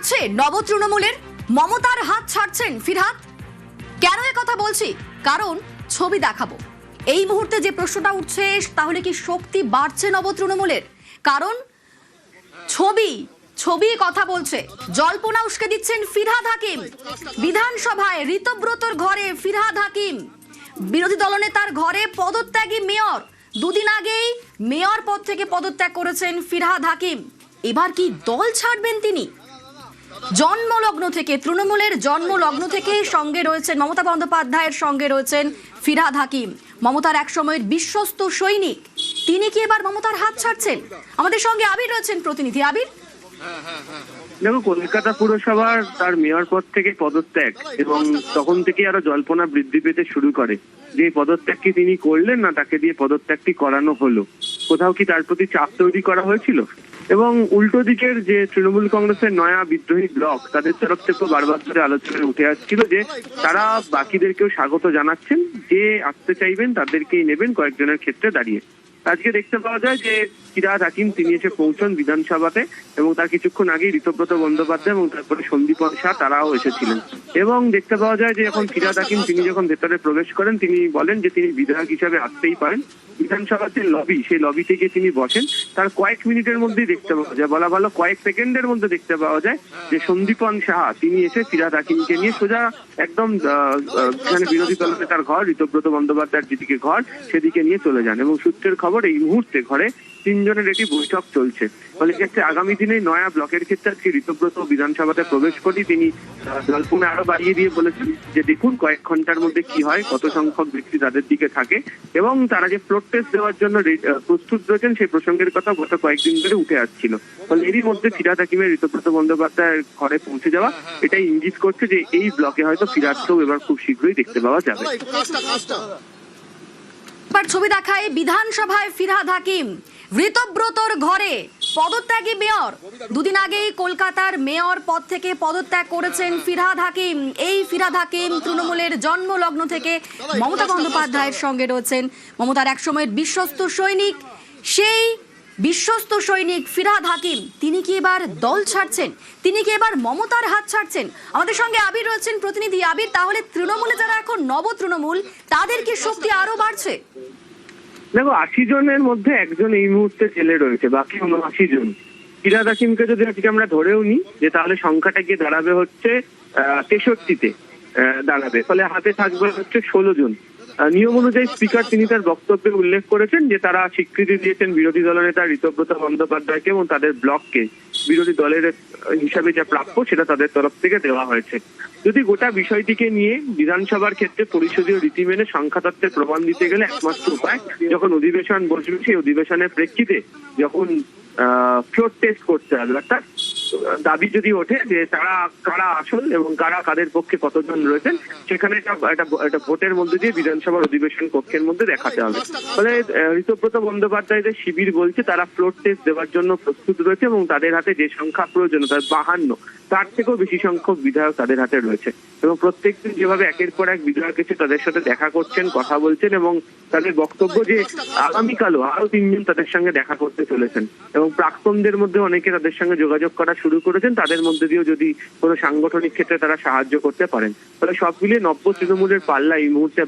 বাড়ছে নব তৃণমূলের, মমতার হাত ছাড়ছেন ফিরহাদ। কেন এ কথা বলছি? কারণ ছবি দেখাবো। এই মুহূর্তে যে প্রশ্নটা উঠছে, তাহলে কি শক্তি বাড়ছে নব তৃণমূলের? কারণ ছবি কথা বলছে। জল্পনা উস্কে দিচ্ছেন ফিরহাদ হাকিম। বিধানসভায় ঋতব্রতর ঘরে ফিরহাদ হাকিম, বিরোধী দলনেতার ঘরে পদত্যাগী মেয়র। দুদিন আগেই মেয়র পদ থেকে পদত্যাগ করেছেন ফিরহাদ হাকিম। এবার কি দল ছাড়বেন তিনি? জন্মলগ্ন থেকে, তৃণমূলের জন্মলগ্ন থেকে সঙ্গে রয়েছেন মমতা বন্দ্যোপাধ্যায়ের সঙ্গে রয়েছেন ফিরহাদ হাকিম, মমতার এক সময়ের বিশ্বস্ত সৈনিক। তিনি কি এবার মমতার হাত ছাড়ছেন? আমাদের সঙ্গে আবির রয়েছেন প্রতিনিধি। আবির, দেখো, কলকাতা পুরসভার তার মেয়র পদ থেকে পদত্যাগ এবং তখন থেকে আরো জল্পনা বৃদ্ধি পেতে শুরু করে যে পদত্যাগ কি তিনি করলেন, না তাকে দিয়ে পদত্যাগটি করানো হলো। কোথাও কি তার প্রতি চাপ তৈরি করা হয়েছিল? এবং উল্টো দিকের যে তৃণমূল কংগ্রেসের নয়া বিদ্রোহী ব্লক, তাদের তরফ থেকে বারবার ধরে আলোচনায় উঠে আসছিল যে তারা বাকিদেরকেও স্বাগত জানাচ্ছেন, যে আসতে চাইবেন তাদেরকেই নেবেন কয়েকজনের ক্ষেত্রে দাঁড়িয়ে। আজকে দেখতে পাওয়া যায় যে ফিরহাদ হাকিম তিনি এসে পৌঁছন বিধানসভাতে, এবং তার কিছুক্ষণ আগেই ঋতব্রত বন্দ্যোপাধ্যায় এবং তারপরে সন্দীপন শাহ তারাও এসেছিলেন। এবং দেখতে পাওয়া যায় যে এখন ফিরহাদ হাকিম তিনি যখন ভেতরে প্রবেশ করেন, তিনি বলেন যে তিনি বিধায়ক হিসাবে আসতেই পারেন। বিধানসভার যে লবি, সেই লবি থেকে তিনি বসেন। তার কয়েক মিনিটের মধ্যেই দেখতে পাওয়া যায়, বলা ভালো কয়েক সেকেন্ডের মধ্যে দেখতে পাওয়া যায় যে সন্দীপন সাহা তিনি এসে ফিরহাদ হাকিমকে নিয়ে সোজা একদম যেখানে বিরোধী দলনেতার ঘর, ঋতব্রত বন্দ্যোপাধ্যায়ের যেদিকে ঘর, সেদিকে নিয়ে চলে যান। এবং সূত্রের খবর, এই মুহূর্তে ঘরে তিনজনের একটি বৈঠক চলছে। ফলে ক্ষেত্রে আগামী দিনে নয়া ব্লকের ক্ষেত্রে আজকে ঋতব্রত বিধানসভাতে প্রবেশ করি তিনি জল্পনা আরো বাড়িয়ে দিয়ে বলেছেন যে দেখুন কয়েক ঘন্টার মধ্যে কি হয়, কত সংখ্যক ব্যক্তি তাদের দিকে থাকে, এবং তারা যে ফ্লোর টেস্ট দেওয়ার জন্য প্রস্তুত রয়েছেন সেই প্রসঙ্গের কথা গত কয়েকদিন ধরে উঠে আসছিল। ফলে এরই মধ্যে ফিরহাদ হাকিমের ঋতব্রত বন্দ্যোপাধ্যায়ের ঘরে পৌঁছে যাওয়া এটাই ইঙ্গিত করছে যে এই ব্লকে হয়তো ফিরহাদকেও এবার খুব শীঘ্রই দেখতে পাওয়া যাবে। ছবি দেখায় বিধানসভায় ফিরহাদ হাকিম, ঋতব্রতর ঘরে পদত্যাগী মেয়র। দুদিন আগেই কলকাতার মেয়র পদ থেকে পদত্যাগ করেছেন ফিরহাদ হাকিম। এই ফিরহাদ হাকিম তৃণমূলের জন্মলগ্ন থেকে মমতা বন্দ্যোপাধ্যায়ের সঙ্গে রয়েছেন, মমতার একসময়ের বিশ্বস্ত সৈনিক। সেই বিশ্বস্ত সৈনিক ফিরহাদ হাকিম তিনি কি এবার দল ছাড়ছেন? তিনি কি এবার মমতার হাত ছাড়ছেন? আমাদের সঙ্গে আবির রয়েছেন প্রতিনিধি। আবির, তাহলে তৃণমূলে যারা এখন নব তৃণমূল, তাদের কি শক্তি আরো বাড়ছে? দেখো, 80 জনের মধ্যে একজন এই মুহূর্তে জেলে রয়েছে, বাকি 79 জন। ফিরহাদ হাকিমকে যদি আজকে আমরা ধরেও নিই, যে তাহলে সংখ্যাটা গিয়ে দাঁড়াবে হচ্ছে 63-তে দাঁড়াবে। ফলে হাতে থাকবে হচ্ছে 16 জন। নিয়ম অনুযায়ী স্পিকার তিনি তার বক্তব্যে উল্লেখ করেছেন যে তারা স্বীকৃতি দিয়েছেন বিরোধী দলনেতা ঋতব্রত বন্দ্যোপাধ্যায়কে এবং তাদের ব্লককে বিরোধী দলের হিসাবে যা প্রাপ্য সেটা তাদের তরফ থেকে দেওয়া হয়েছে। যদি গোটা বিষয়টিকে নিয়ে বিধানসভার ক্ষেত্রে পরিষদীয় রীতি মেনে সংখ্যাতত্ত্বের প্রমাণ দিতে গেলে একমাত্র উপায়, যখন অধিবেশন বসবে সেই অধিবেশনের প্রেক্ষিতে যখন ফ্লোর টেস্ট করতে হবে, অর্থাৎ দাবি যদি ওঠে যে তারা কারা আসল এবং কারা কাদের পক্ষে কতজন রয়েছেন, সেখানে একটা ভোটের মধ্যে দিয়ে বিধানসভার অধিবেশন কক্ষের মধ্যে দেখাতে হবে। ফলে ঋতব্রত বন্দ্যোপাধ্যায়দের শিবির বলছে তারা ফ্লোর টেস্ট দেওয়ার জন্য প্রস্তুত রয়েছে এবং তাদের হাতে যে সংখ্যা প্রয়োজন, তার 52, তার থেকেও বেশি সংখ্যক বিধায়ক তাদের হাতে রয়েছে। এবং প্রত্যেকদিন যেভাবে একের পর এক বিধায়ক এসে তাদের সাথে দেখা করছেন, কথা বলছেন, এবং তাদের বক্তব্য যে আগামীকালও আরো 3 জন তাদের সঙ্গে দেখা করতে চলেছেন, এবং প্রাক্তনদের মধ্যে অনেকে তাদের সঙ্গে যোগাযোগ করা শুরু করেছেন, তাদের মধ্যে দিয়েও যদি কোনো সাংগঠনিক ক্ষেত্রে তারা সাহায্য করতে পারেন। ফলে সব মিলিয়ে নব্য তৃণমূলের পাল্লা এই মুহূর্তে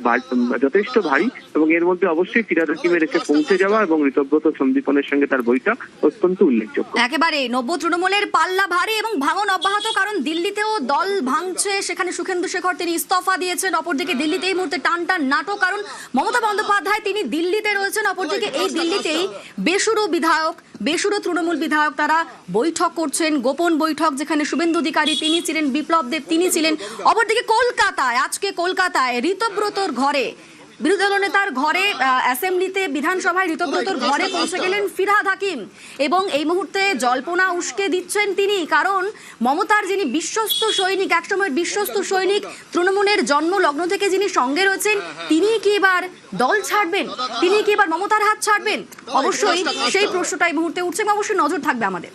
যথেষ্ট ভারী, এবং এর মধ্যে অবশ্যই ফিরহাদ হাকিমের এসে পৌঁছে যাওয়া এবং ঋতব্রত সন্দীপনের সঙ্গে তার বৈঠক অত্যন্ত উল্লেখযোগ্য। একেবারে নব্য তৃণমূলের পাল্লা ভারী এবং ভাঙন অব্যাহত, কারণ দিল্লিতেও দল ভাঙছে। সেখানে সুখেন্দু শেখর তিনি ইস্তফা দিয়েছেন। অপরদিকে দিল্লিতে এই মুহূর্তে টানটান নাটক, কারণ মমতা বন্দ্যোপাধ্যায় তিনি দিল্লিতে রয়েছেন। অপরদিকে এই দিল্লিতেই বেসুরো বিধায়ক, বেসুরো তৃণমূল বিধায়ক তারা বৈঠক করছেন, গোপন বৈঠক, যেখানে শুভেন্দু অধিকারী তিনি ছিলেন, বিপ্লব দেব তিনি ছিলেন। অপরদিকে কলকাতায়, আজকে কলকাতায় ঋতব্রতর ঘরে, বিরোধী দলনেতার ঘরে, অ্যাসেম্বলিতে, বিধানসভায় ঋতব্রতর ঘরে পৌঁছে গেলেন ফিরহাদ হাকিম। এবং এই মুহূর্তে জল্পনা উস্কে দিচ্ছেন তিনি, কারণ মমতার যিনি বিশ্বস্ত সৈনিক, একসময়ের বিশ্বস্ত সৈনিক, তৃণমূলের জন্মলগ্ন থেকে যিনি সঙ্গে রয়েছেন, তিনি কি এবার দল ছাড়বেন? তিনি কি এবার মমতার হাত ছাড়বেন? অবশ্যই সেই প্রশ্নটা এই মুহূর্তে উঠছে এবং অবশ্যই নজর থাকবে আমাদের।